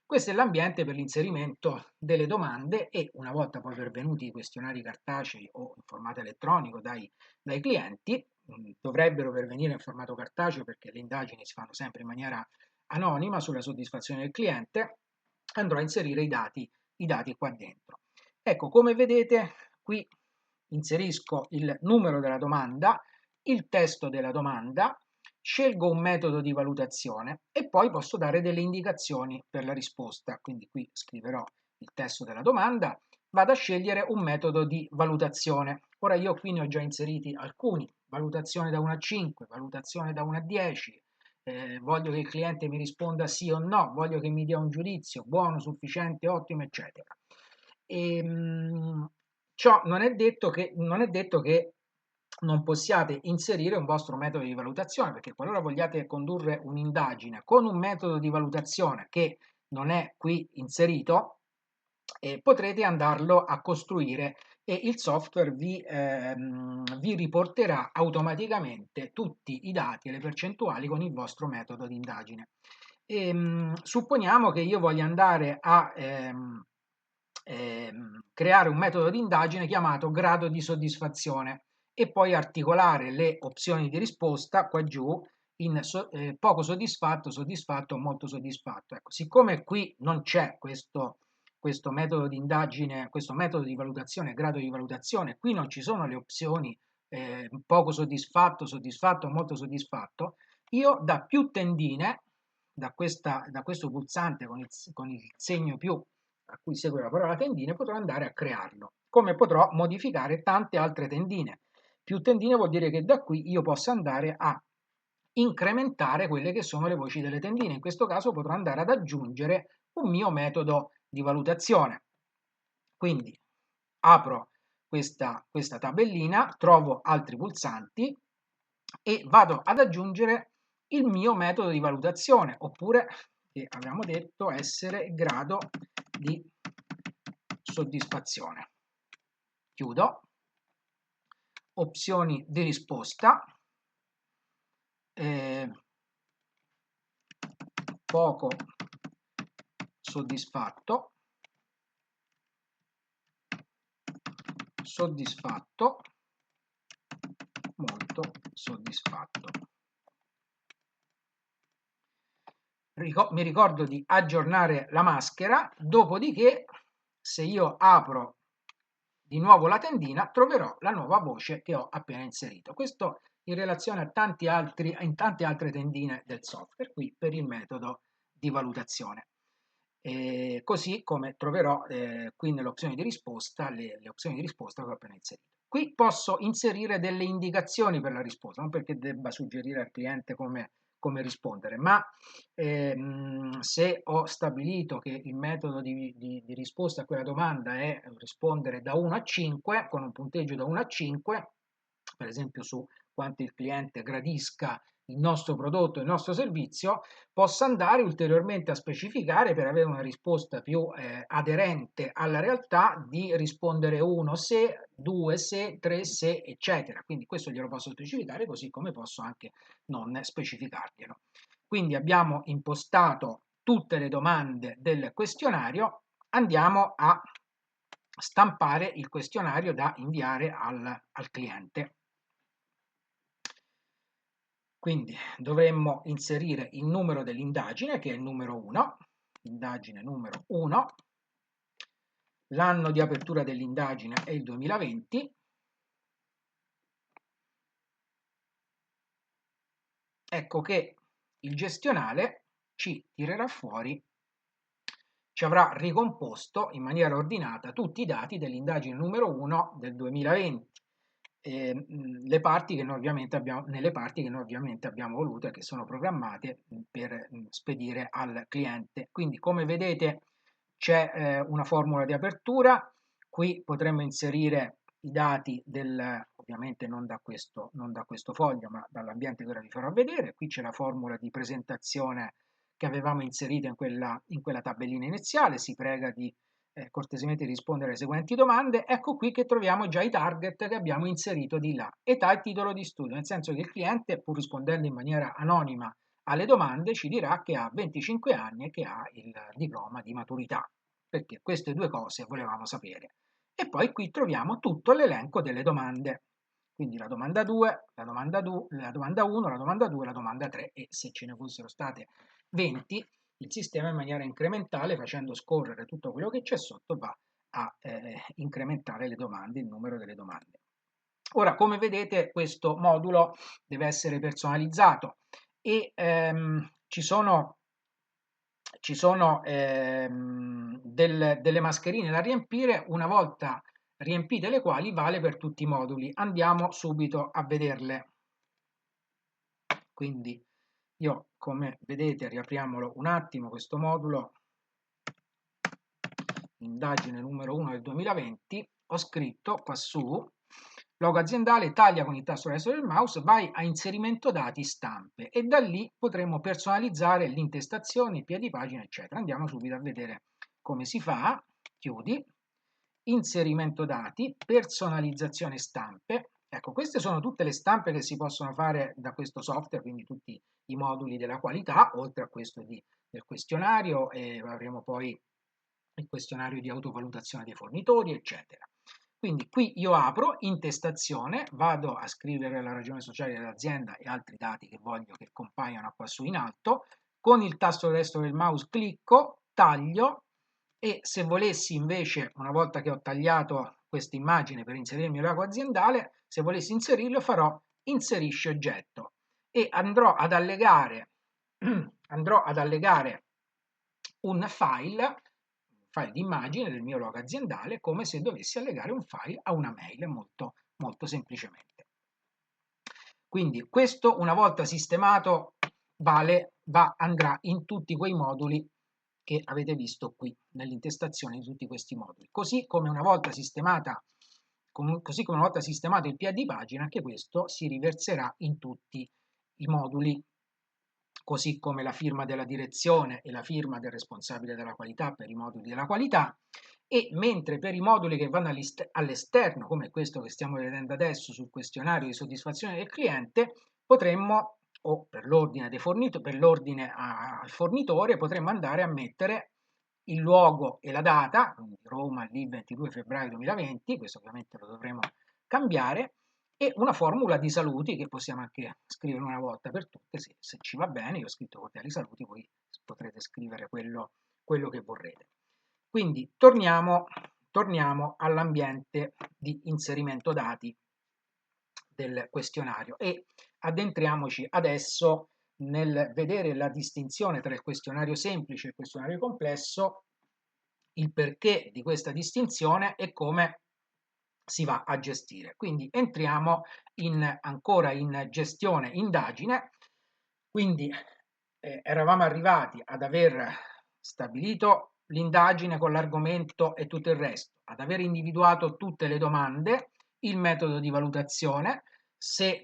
Questo è l'ambiente per l'inserimento delle domande e una volta poi pervenuti i questionari cartacei o in formato elettronico dai clienti, dovrebbero pervenire in formato cartaceo perché le indagini si fanno sempre in maniera anonima sulla soddisfazione del cliente, andrò a inserire i dati qua dentro. Ecco, come vedete qui inserisco il numero della domanda, il testo della domanda, scelgo un metodo di valutazione e poi posso dare delle indicazioni per la risposta. Quindi qui scriverò il testo della domanda, vado a scegliere un metodo di valutazione. Ora io qui ne ho già inseriti alcuni, valutazione da 1 a 5, valutazione da 1 a 10, voglio che il cliente mi risponda sì o no, voglio che mi dia un giudizio, buono, sufficiente, ottimo, eccetera. Ciò non è detto che non possiate inserire un vostro metodo di valutazione, perché qualora vogliate condurre un'indagine con un metodo di valutazione che non è qui inserito, potrete andarlo a costruire e il software vi riporterà automaticamente tutti i dati e le percentuali con il vostro metodo di indagine. Supponiamo che io voglia andare a creare un metodo di indagine chiamato grado di soddisfazione e poi articolare le opzioni di risposta qua giù in poco soddisfatto, soddisfatto o molto soddisfatto. Ecco, siccome qui non c'è questo metodo di indagine, questo metodo di valutazione, grado di valutazione, qui non ci sono le opzioni poco soddisfatto, soddisfatto, molto soddisfatto, io da più tendine, da questo pulsante con il segno più a cui segue la parola tendine, potrò andare a crearlo, come potrò modificare tante altre tendine. Più tendine vuol dire che da qui io posso andare a incrementare quelle che sono le voci delle tendine. In questo caso potrò andare ad aggiungere un mio metodo di valutazione. Quindi apro questa tabellina, trovo altri pulsanti e vado ad aggiungere il mio metodo di valutazione, oppure, che abbiamo detto, essere grado di soddisfazione. Chiudo. Opzioni di risposta. Poco soddisfatto, soddisfatto, molto soddisfatto. Mi ricordo di aggiornare la maschera, dopodiché se io apro di nuovo la tendina troverò la nuova voce che ho appena inserito. Questo in relazione a in tante altre tendine del software, qui per il metodo di valutazione. Così come troverò qui nelle opzioni di risposta le opzioni di risposta che ho appena inserito. Qui posso inserire delle indicazioni per la risposta, non perché debba suggerire al cliente come rispondere, ma se ho stabilito che il metodo di risposta a quella domanda è rispondere da 1 a 5, con un punteggio da 1 a 5, per esempio su quanto il cliente gradisca il nostro prodotto, il nostro servizio, possa andare ulteriormente a specificare per avere una risposta più aderente alla realtà di rispondere 1 se, 2 se, 3 se, eccetera. Quindi questo glielo posso specificare così come posso anche non specificarglielo. Quindi abbiamo impostato tutte le domande del questionario, andiamo a stampare il questionario da inviare al cliente. Quindi dovremmo inserire il numero dell'indagine, che è il numero 1, indagine numero 1, l'anno di apertura dell'indagine è il 2020, ecco che il gestionale ci tirerà fuori, ci avrà ricomposto in maniera ordinata tutti i dati dell'indagine numero 1 del 2020. Le parti che noi ovviamente abbiamo, nelle parti che noi ovviamente abbiamo voluto e che sono programmate per spedire al cliente. Quindi come vedete c'è una formula di apertura, qui potremmo inserire i dati ovviamente non da questo foglio ma dall'ambiente che ora vi farò vedere, qui c'è la formula di presentazione che avevamo inserito in quella tabellina iniziale, si prega di cortesemente rispondere alle seguenti domande. Ecco qui che troviamo già i target che abbiamo inserito di là, età e titolo di studio, nel senso che il cliente, pur rispondendo in maniera anonima alle domande ci dirà che ha 25 anni e che ha il diploma di maturità, perché queste due cose volevamo sapere. E poi qui troviamo tutto l'elenco delle domande, quindi la domanda 2, la domanda 2, la domanda 1, la domanda 2, la domanda 3, e se ce ne fossero state 20, il sistema in maniera incrementale, facendo scorrere tutto quello che c'è sotto, va a incrementare le domande, il numero delle domande. Ora, come vedete, questo modulo deve essere personalizzato e ci sono delle mascherine da riempire, una volta riempite le quali vale per tutti i moduli. Andiamo subito a vederle. Quindi io, come vedete, riapriamolo un attimo questo modulo, indagine numero 1 del 2020, ho scritto qua su, logo aziendale, taglia con il tasto destro del mouse, vai a inserimento dati stampe e da lì potremo personalizzare l'intestazione, i piedi pagina, eccetera. Andiamo subito a vedere come si fa. Chiudi, inserimento dati, personalizzazione stampe. Ecco, queste sono tutte le stampe che si possono fare da questo software, quindi tutti i moduli della qualità, oltre a questo del questionario, e avremo poi il questionario di autovalutazione dei fornitori, eccetera. Quindi qui io apro intestazione, vado a scrivere la ragione sociale dell'azienda e altri dati che voglio che compaiano qua su in alto, con il tasto destro del mouse clicco, taglio e se volessi invece, una volta che ho tagliato questa immagine per inserirmi l'elenco aziendale, se volessi inserirlo farò inserisci oggetto e andrò ad allegare un file di immagine del mio logo aziendale, come se dovessi allegare un file a una mail, molto, molto semplicemente. Quindi questo, una volta sistemato, andrà in tutti quei moduli che avete visto qui, nell'intestazione di tutti questi moduli. Così come una volta sistemato il piedi pagina, anche questo si riverserà in tutti i moduli, così come la firma della direzione e la firma del responsabile della qualità per i moduli della qualità, e mentre per i moduli che vanno all'esterno, come questo che stiamo vedendo adesso sul questionario di soddisfazione del cliente, potremmo, o per l'ordine al fornitore, potremmo andare a mettere il luogo e la data, quindi Roma lì 22 febbraio 2020, questo ovviamente lo dovremo cambiare, e una formula di saluti che possiamo anche scrivere una volta per tutte, se ci va bene. Io ho scritto cordiali saluti, voi potrete scrivere quello che vorrete. Quindi torniamo all'ambiente di inserimento dati del questionario e addentriamoci adesso nel vedere la distinzione tra il questionario semplice e il questionario complesso, il perché di questa distinzione e come si va a gestire. Quindi entriamo ancora in gestione indagine. Quindi eravamo arrivati ad aver stabilito l'indagine con l'argomento e tutto il resto, ad aver individuato tutte le domande, il metodo di valutazione. Se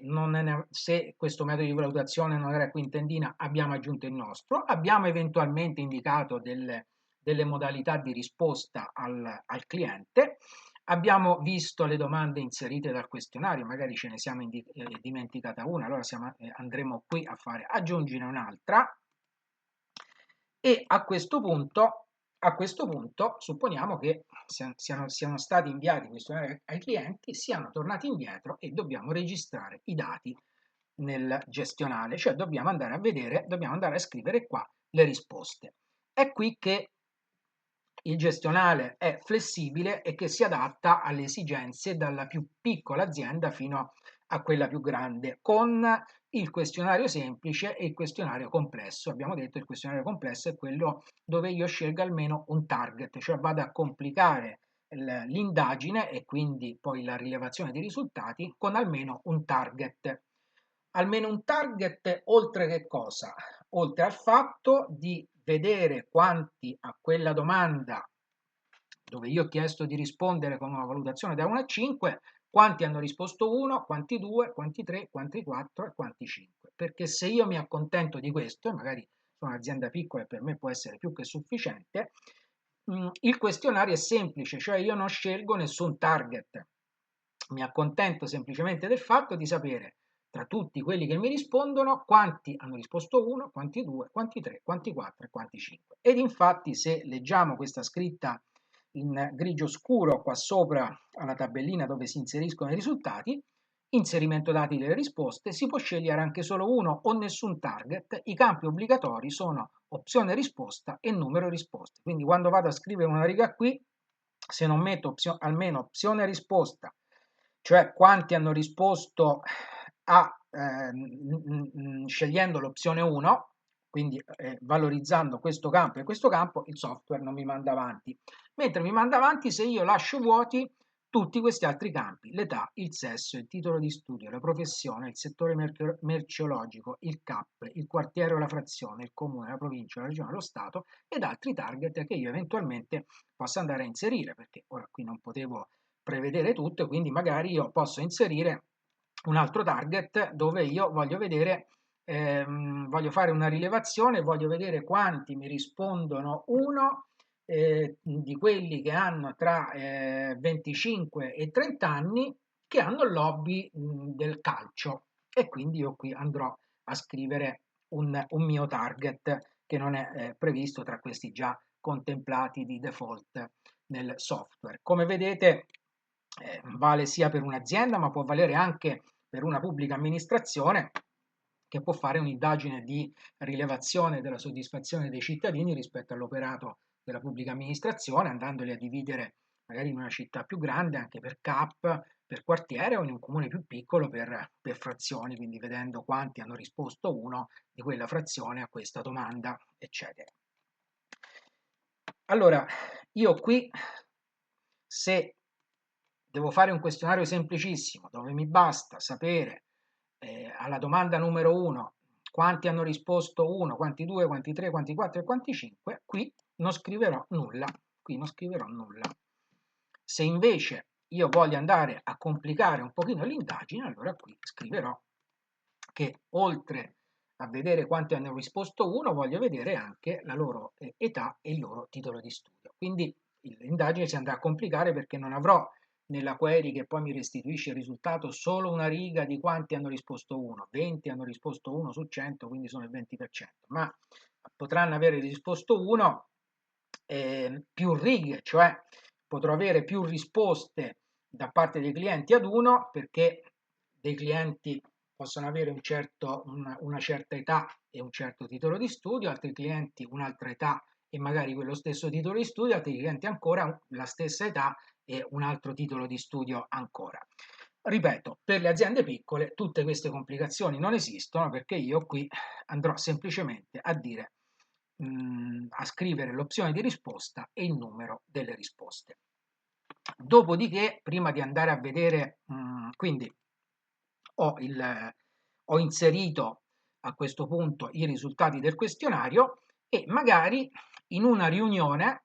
questo metodo di valutazione non era quintendina, abbiamo aggiunto il nostro, abbiamo eventualmente indicato delle modalità di risposta al cliente. Abbiamo visto le domande inserite dal questionario, magari ce ne siamo dimenticata una, allora andremo qui a fare aggiungere un'altra e a questo punto supponiamo che siano stati inviati i questionari ai clienti, siano tornati indietro e dobbiamo registrare i dati nel gestionale, cioè dobbiamo andare a scrivere qua le risposte. È qui che il gestionale è flessibile e che si adatta alle esigenze dalla più piccola azienda fino a quella più grande, con il questionario semplice e il questionario complesso. Abbiamo detto che il questionario complesso è quello dove io scelgo almeno un target, cioè vado a complicare l'indagine e quindi poi la rilevazione dei risultati con almeno un target. Almeno un target oltre che cosa? Oltre al fatto di vedere quanti a quella domanda dove io ho chiesto di rispondere con una valutazione da 1 a 5, quanti hanno risposto 1, quanti 2, quanti 3, quanti 4 e quanti 5. Perché se io mi accontento di questo, e magari sono un'azienda piccola e per me può essere più che sufficiente, il questionario è semplice, cioè io non scelgo nessun target, mi accontento semplicemente del fatto di sapere tra tutti quelli che mi rispondono, quanti hanno risposto 1, quanti 2, quanti 3, quanti 4 e quanti 5. Ed infatti se leggiamo questa scritta in grigio scuro qua sopra alla tabellina dove si inseriscono i risultati, inserimento dati delle risposte, si può scegliere anche solo uno o nessun target, i campi obbligatori sono opzione risposta e numero risposte. Quindi quando vado a scrivere una riga qui, se non metto almeno opzione risposta, cioè quanti hanno risposto scegliendo l'opzione 1, quindi valorizzando questo campo e questo campo, il software non mi manda avanti. Mentre mi manda avanti se io lascio vuoti tutti questi altri campi: l'età, il sesso, il titolo di studio, la professione, il settore merceologico, il CAP, il quartiere o la frazione, il comune, la provincia, la regione, lo Stato ed altri target che io eventualmente posso andare a inserire, perché ora qui non potevo prevedere tutto e quindi magari io posso inserire un altro target dove io voglio vedere, voglio fare una rilevazione, voglio vedere quanti mi rispondono uno di quelli che hanno tra 25 e 30 anni che hanno il lobby del calcio e quindi io qui andrò a scrivere un mio target che non è previsto tra questi già contemplati di default nel software. Come vedete vale sia per un'azienda ma può valere anche per una pubblica amministrazione che può fare un'indagine di rilevazione della soddisfazione dei cittadini rispetto all'operato della pubblica amministrazione, andandoli a dividere magari in una città più grande anche per CAP, per quartiere o in un comune più piccolo per frazioni, quindi vedendo quanti hanno risposto uno di quella frazione a questa domanda, eccetera. Allora, io qui, se devo fare un questionario semplicissimo, dove mi basta sapere alla domanda numero 1 quanti hanno risposto 1, quanti 2, quanti 3, quanti 4 e quanti 5, qui non scriverò nulla. Qui non scriverò nulla. Se invece io voglio andare a complicare un pochino l'indagine, allora qui scriverò che oltre a vedere quanti hanno risposto 1, voglio vedere anche la loro età e il loro titolo di studio. Quindi l'indagine si andrà a complicare perché non avrò nella query che poi mi restituisce il risultato solo una riga di quanti hanno risposto 1, 20 hanno risposto 1 su 100, quindi sono il 20%, ma potranno avere risposto 1 più righe, cioè potrò avere più risposte da parte dei clienti ad uno perché dei clienti possono avere una certa età e un certo titolo di studio, altri clienti un'altra età e magari quello stesso titolo di studio, altri clienti ancora la stessa età e un altro titolo di studio ancora. Ripeto, per le aziende piccole tutte queste complicazioni non esistono perché io qui andrò semplicemente a dire a scrivere l'opzione di risposta e il numero delle risposte. Dopodiché, prima di andare a vedere, quindi ho inserito a questo punto i risultati del questionario e magari in una riunione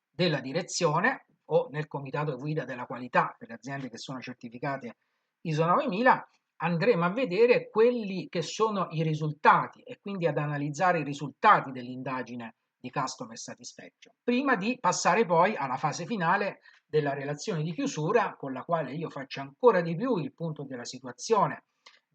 della direzione o nel comitato guida della qualità per le aziende che sono certificate ISO 9000 andremo a vedere quelli che sono i risultati e quindi ad analizzare i risultati dell'indagine di Customer Satisfaction, prima di passare poi alla fase finale della relazione di chiusura con la quale io faccio ancora di più il punto della situazione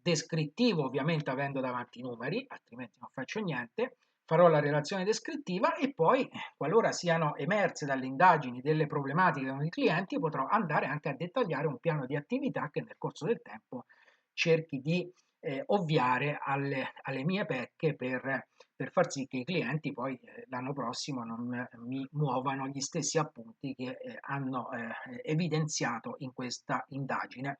descrittivo, ovviamente avendo davanti i numeri, altrimenti non faccio niente, farò la relazione descrittiva e poi, qualora siano emerse dalle indagini delle problematiche con i clienti, potrò andare anche a dettagliare un piano di attività che nel corso del tempo cerchi di ovviare alle mie pecche per far sì che i clienti poi l'anno prossimo non mi muovano gli stessi appunti che hanno evidenziato in questa indagine